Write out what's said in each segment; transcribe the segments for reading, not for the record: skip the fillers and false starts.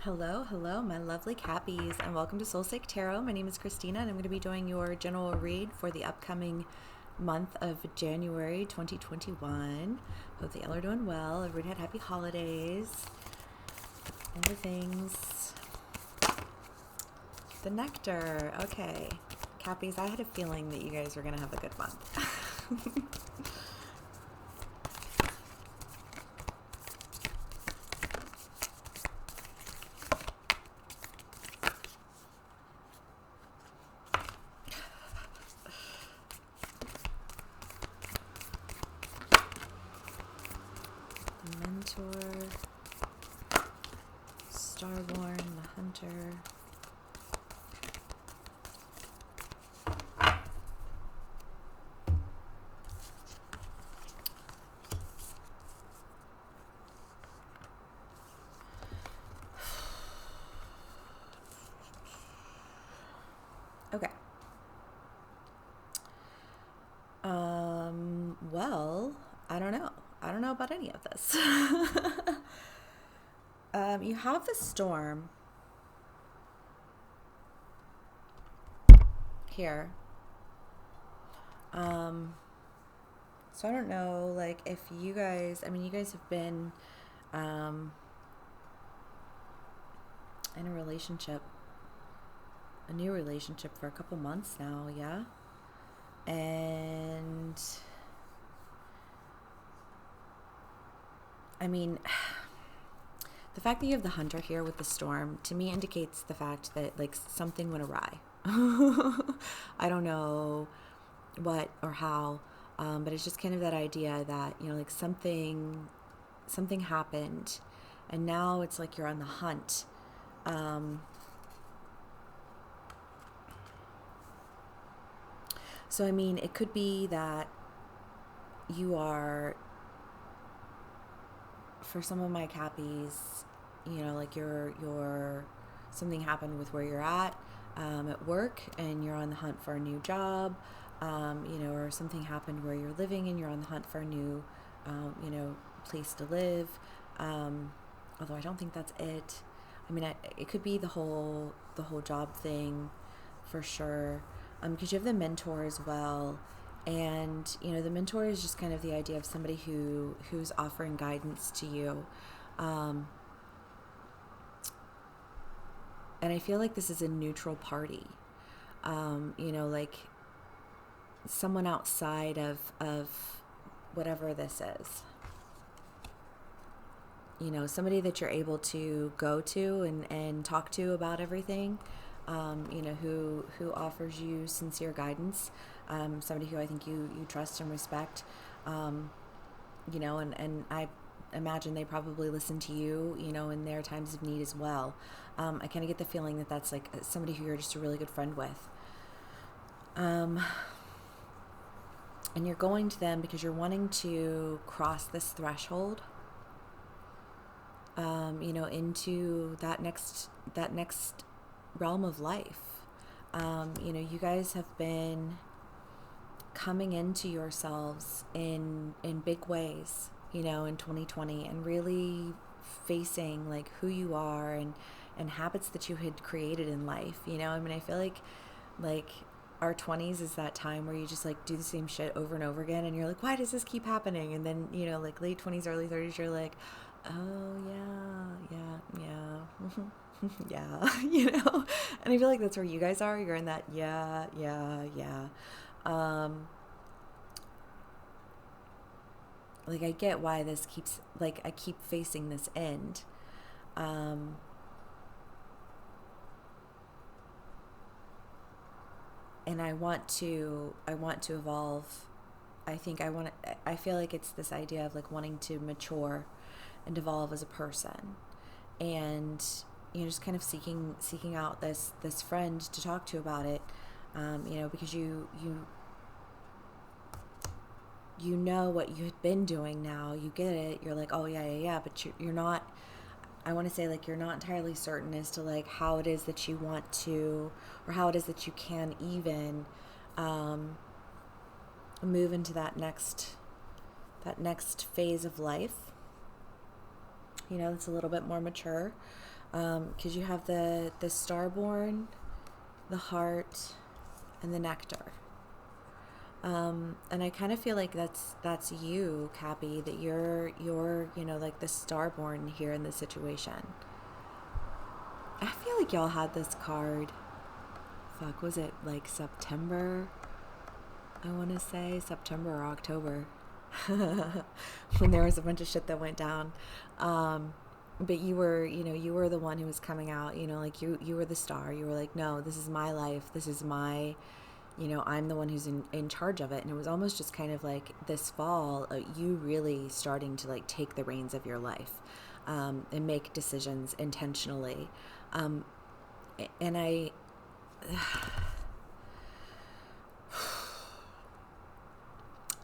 Hello, hello, my lovely Cappies, and welcome to Soulsake Tarot. My name is Christina, and I'm going to be doing your general read for the upcoming month of January 2021. Hope that y'all are doing well. Everybody had happy holidays. All the things. The nectar. Okay. Cappies, I had a feeling that you guys were going to have a good month. The mentor. Starborn, the hunter. Okay. Well, I don't know. I don't know about any of this. You have the storm here. So I don't know, like, if you guys, you guys have been in a relationship, a new relationship for a couple months now, yeah? And the fact that you have the hunter here with the storm, to me indicates the fact that, like, something went awry. I don't know what or how, but it's just kind of that idea that, like, something happened, and now it's like you're on the hunt. So, it could be that you are, for some of my Cappies, like you're something happened with where you're at work, and you're on the hunt for a new job, or something happened where you're living and you're on the hunt for a new, place to live. Although I don't think that's it. It could be the whole job thing, for sure. Because you have the mentor as well, and the mentor is just kind of the idea of somebody who's offering guidance to you, and I feel like this is a neutral party, like someone outside of whatever this is. Somebody that you're able to go to and talk to about everything, who offers you sincere guidance, somebody who I think you trust and respect, and I imagine they probably listen to you, in their times of need as well. I kind of get the feeling that that's like somebody who you're just a really good friend with. And you're going to them because you're wanting to cross this threshold, into that next realm of life. You guys have been coming into yourselves in big ways, in 2020, and really facing like who you are and habits that you had created in life. I feel like our 20s is that time where you just like do the same shit over and over again, and you're like, why does this keep happening? And then, like late 20s, early 30s, you're like, oh yeah. Yeah. And I feel like that's where you guys are. You're in that yeah. Like, I get why this keeps, like, I keep facing this end. And I want to evolve. I feel like it's this idea of like wanting to mature and evolve as a person, and just kind of seeking out this friend to talk to about it, because you know what you had been doing. Now you get it, you're like, oh yeah, but you're not, I want to say, like, you're not entirely certain as to like how it is that you want to, or how it is that you can even move into that next phase of life, that's a little bit more mature. Because you have the starborn, the heart, and the nectar. And I kind of feel like that's you, Cappy, that you're like the starborn here in this situation. I feel like y'all had this card. Fuck, was it like September? I want to say September or October. When there was a bunch of shit that went down. But you were the one who was coming out, like you were the star. You were like, no, this is my life. This is my, I'm the one who's in charge of it. And it was almost just kind of like this fall, you really starting to like take the reins of your life, and make decisions intentionally. And I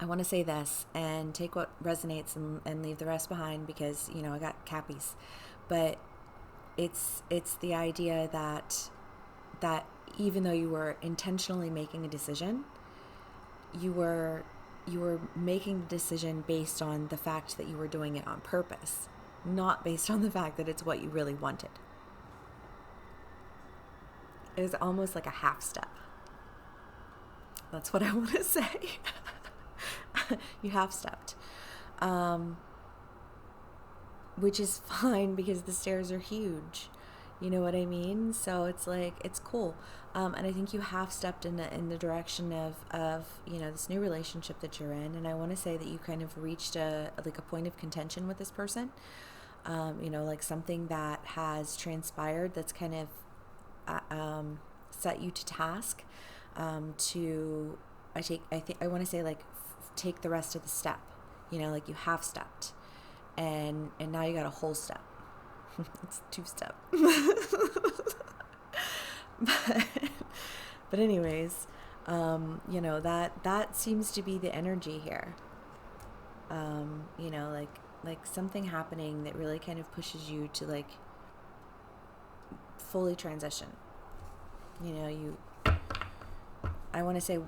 want to say this and take what resonates and leave the rest behind, because, I got Cappies. But it's the idea that even though you were intentionally making a decision, you were making the decision based on the fact that you were doing it on purpose, not based on the fact that it's what you really wanted. It was almost like a half step. That's what I want to say. You half stepped, which is fine because the stairs are huge. You know what I mean? So it's like, it's cool. And I think you half stepped in the direction of this new relationship that you're in. And I want to say that you kind of reached a point of contention with this person. Like something that has transpired that's kind of set you to task, I want to say like take the rest of the step, like you half stepped, and now you got a whole step. It's 2-step. but anyways, that seems to be the energy here. Like something happening that really kind of pushes you to like fully transition. I want to say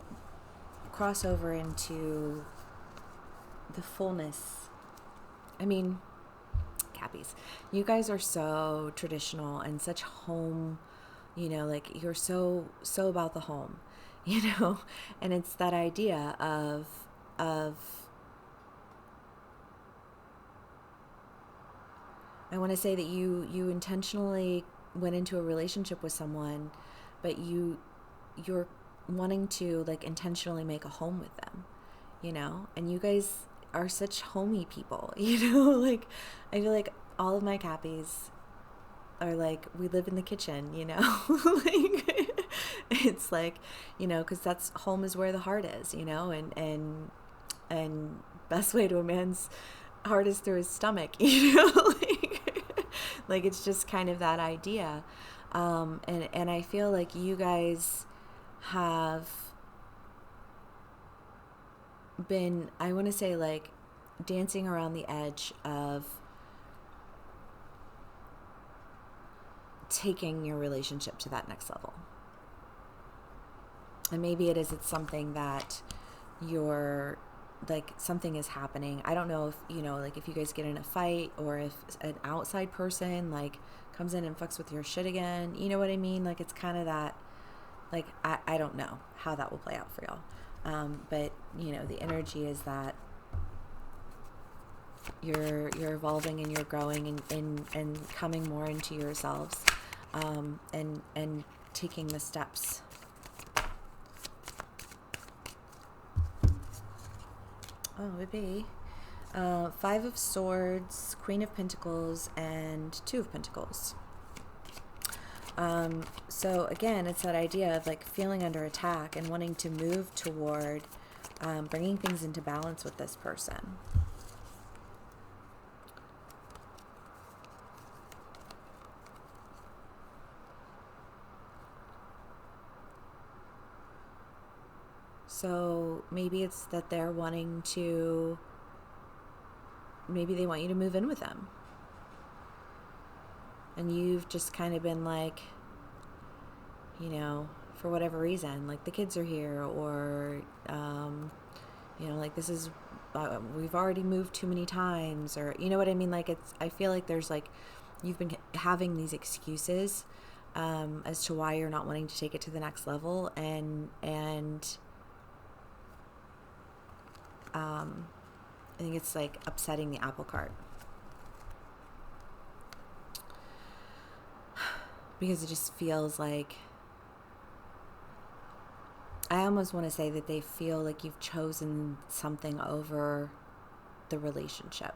cross over into the fullness. I mean, Cappies, you guys are so traditional and such home, like you're so about the home, and it's that idea of I want to say that you intentionally went into a relationship with someone, but you're wanting to like intentionally make a home with them, and you guys are such homey people, like I feel like all of my Cappies are like, we live in the kitchen, like it's like, because that's home is where the heart is, and best way to a man's heart is through his stomach, like it's just kind of that idea. And I feel like you guys have been, I want to say like dancing around the edge of taking your relationship to that next level. And maybe it's something that you're like, something is happening. I don't know if, like if you guys get in a fight or if an outside person like comes in and fucks with your shit again, you know what I mean? Like it's kind of that, like, I don't know how that will play out for y'all. But the energy is that you're evolving and you're growing and coming more into yourselves, and taking the steps. Oh, baby. 5 of Swords, Queen of Pentacles, and 2 of Pentacles. So again, it's that idea of like feeling under attack and wanting to move toward bringing things into balance with this person. So maybe it's that they're wanting to, maybe they want you to move in with them. And you've just kind of been like, for whatever reason, like the kids are here, or, like this is, we've already moved too many times, or, you know what I mean? Like I feel like there's like you've been having these excuses as to why you're not wanting to take it to the next level, and I think it's like upsetting the apple cart, because it just feels like, I almost want to say that they feel like you've chosen something over the relationship,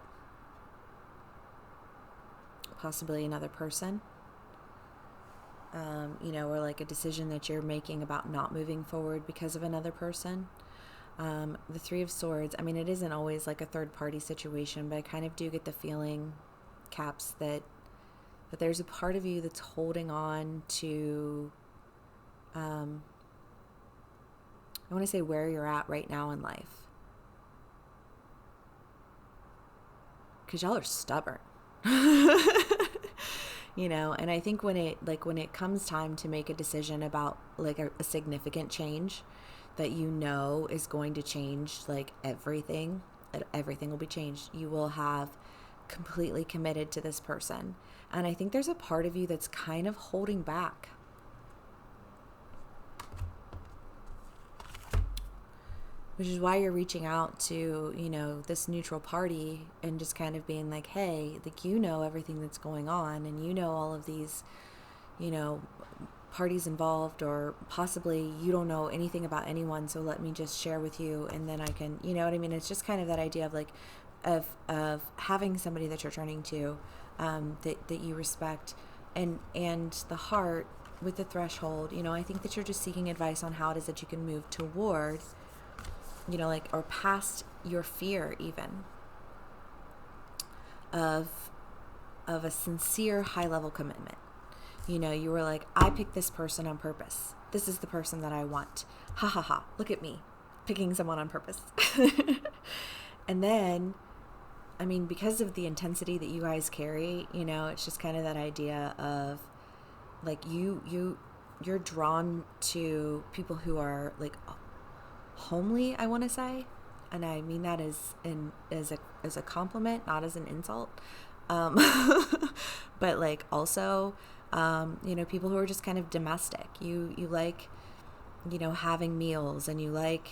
possibly another person, or like a decision that you're making about not moving forward because of another person. The Three of Swords, I mean, it isn't always like a third party situation, but I kind of do get the feeling, Caps, that there's a part of you that's holding on to, I want to say where you're at right now in life. Because y'all are stubborn. And I think when it comes time to make a decision about like a significant change that is going to change like everything will be changed. You will have completely committed to this person. And I think there's a part of you that's kind of holding back. Which is why you're reaching out to, this neutral party and just kind of being like, hey, like, everything that's going on, and all of these, parties involved, or possibly you don't know anything about anyone, so let me just share with you, and then I can, you know what I mean? It's just kind of that idea of like, of having somebody that you're turning to, that you respect, and the heart with the threshold, I think that you're just seeking advice on how it is that you can move toward, or past your fear even of a sincere high level commitment. You were like, I picked this person on purpose. This is the person that I want. Ha ha ha. Look at me picking someone on purpose. And then, I mean, because of the intensity that you guys carry, it's just kind of that idea of like, you're drawn to people who are like homely, I want to say, and I mean that as a compliment, not as an insult, but like also, people who are just kind of domestic. You like, having meals, and you like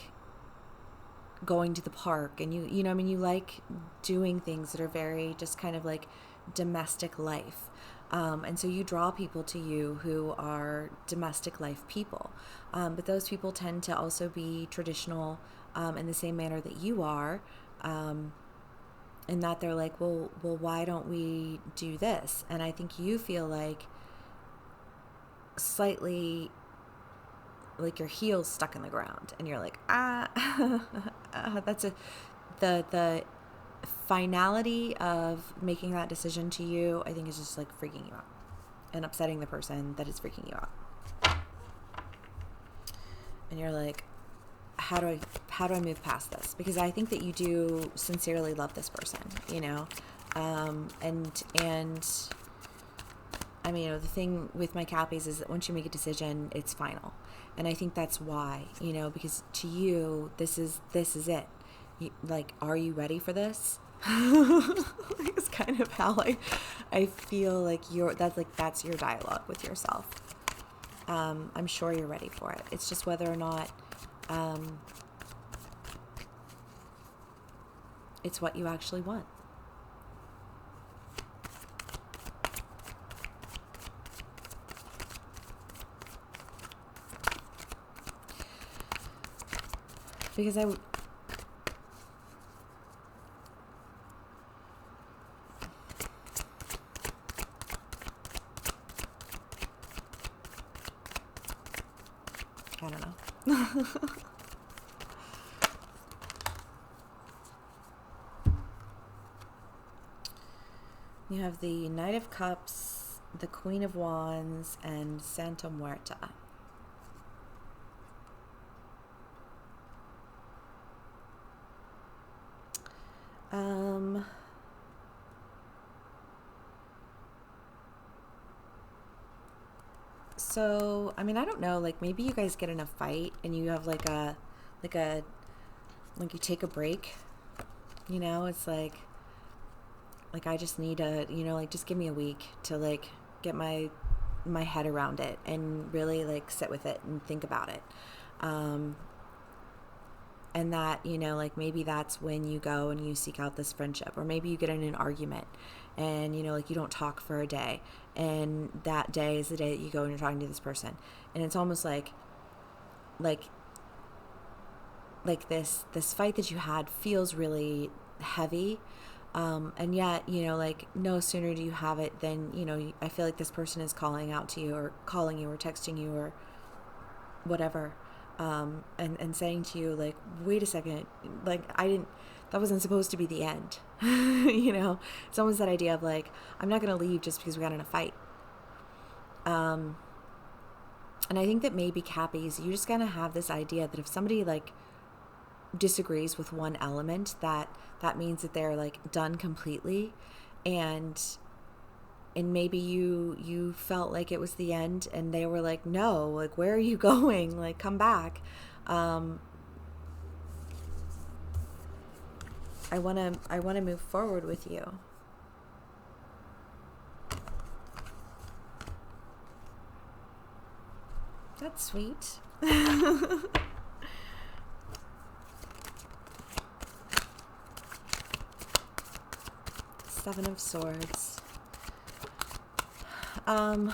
going to the park, and you like doing things that are very just kind of like domestic life. And so you draw people to you who are domestic life people. But those people tend to also be traditional in the same manner that you are, in that they're like, well, why don't we do this? And I think you feel like slightly like your heels stuck in the ground, and you're like, that's the finality of making that decision to you, I think, is just like freaking you out and upsetting the person that is freaking you out. And you're like, how do I move past this? Because I think that you do sincerely love this person, and I mean, the thing with my Cappies is that once you make a decision, it's final. And I think that's why, because to you, this is it. Like, are you ready for this? It's kind of how I feel like that's your dialogue with yourself. I'm sure you're ready for it. It's just whether or not it's what you actually want. Because I don't know. You have the Knight of Cups, the Queen of Wands, and Santa Muerta. So, I mean, I don't know, like, maybe you guys get in a fight and you have like you take a break, it's like, like I just need a, like just give me a week to like get my head around it and really like sit with it and think about it. And that, like maybe that's when you go and you seek out this friendship, or maybe you get in an argument and, like you don't talk for a day, and that day is the day that you go and you're talking to this person. And it's almost like this fight that you had feels really heavy. And yet, like no sooner do you have it than, I feel like this person is calling out to you, or calling you, or texting you, or whatever. And saying to you, like, wait a second, like, that wasn't supposed to be the end. It's almost that idea of like, I'm not going to leave just because we got in a fight. And I think that maybe Cappies, you just gotta have this idea that if somebody like disagrees with one element, that means that they're like done completely. And maybe you felt like it was the end, and they were like, no, like, where are you going? Like, come back. I want to move forward with you. That's sweet. Seven of Swords. The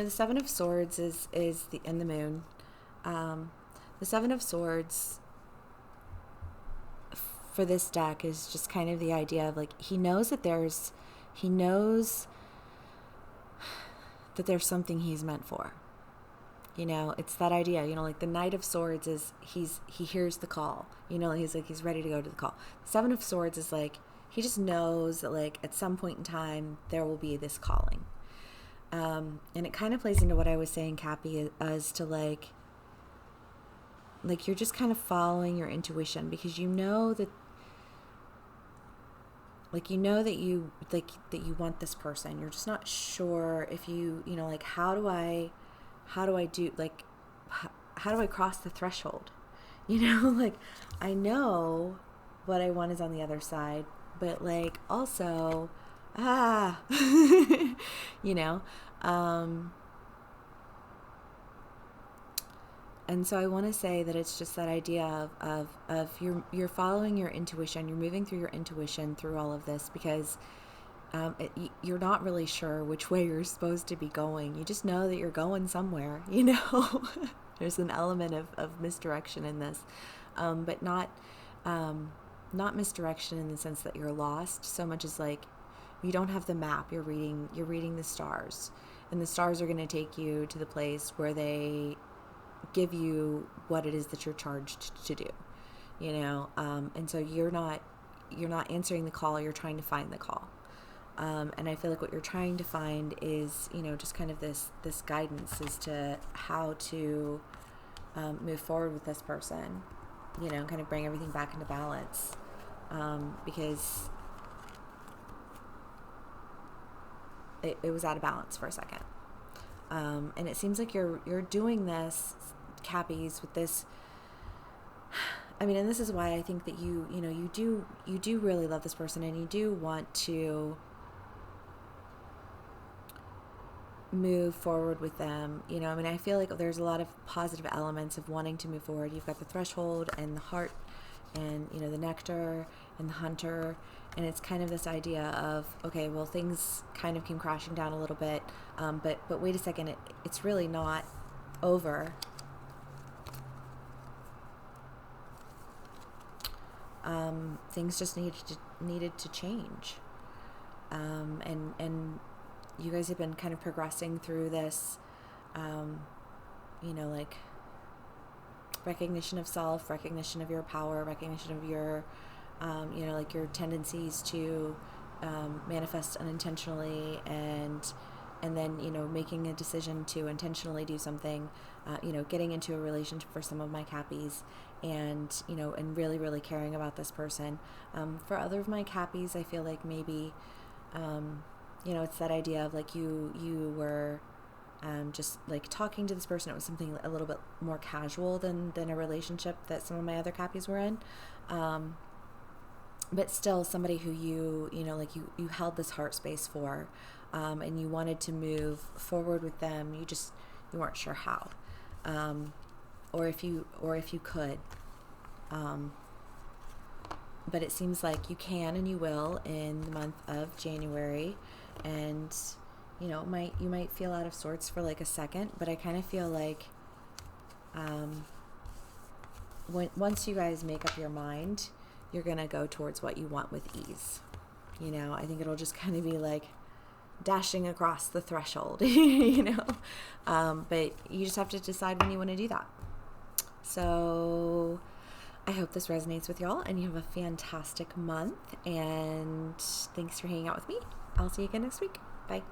Seven of Swords is in the moon. The Seven of Swords for this deck is just kind of the idea of like, he knows that there's something he's meant for. It's that idea, like the Knight of Swords is he hears the call, he's ready to go to the call. The Seven of Swords is like, he just knows that like at some point in time there will be this calling. And it kind of plays into what I was saying, Cappy, as to like you're just kind of following your intuition, because you know that you want this person. You're just not sure if you like, how do I do, like, how do I cross the threshold? Like, I know what I want is on the other side, but like also, and so I want to say that it's just that idea of you're following your intuition. You're moving through your intuition through all of this, because you're not really sure which way you're supposed to be going. You just know that you're going somewhere, There's an element of misdirection in this, but not misdirection in the sense that you're lost so much as like you don't have the map. You're reading the stars, and the stars are going to take you to the place where they give you what it is that you're charged to do, and so you're not answering the call. You're trying to find the call. And I feel like what you're trying to find is, just kind of this guidance as to how to move forward with this person, kind of bring everything back into balance, because it was out of balance for a second. And it seems like you're doing this, Cappies, with this. I mean, and this is why I think that you do really love this person, and you do want to move forward with them. I feel like there's a lot of positive elements of wanting to move forward. You've got the Threshold and the Heart, and the Nectar and the Hunter, and it's kind of this idea of, okay, well, things kind of came crashing down a little bit, but wait a second, it's really not over. Things just needed to change, and you guys have been kind of progressing through this, like recognition of self, recognition of your power, recognition of your, like your tendencies to manifest unintentionally, and then, making a decision to intentionally do something, getting into a relationship for some of my Cappies, and, and really, really caring about this person. For other of my Cappies, I feel like maybe, it's that idea of like you were just like talking to this person. It was something a little bit more casual than a relationship that some of my other Cappies were in. but still somebody who like you held this heart space for, and you wanted to move forward with them. You weren't sure how, or if you could. But it seems like you can and you will in the month of January, and you might feel out of sorts for like a second, but I kind of feel like once you guys make up your mind, you're gonna go towards what you want with ease. I think it'll just kind of be like dashing across the threshold, but you just have to decide when you want to do that. So I hope this resonates with y'all, and you have a fantastic month, and thanks for hanging out with me. I'll see you again next week. Bye.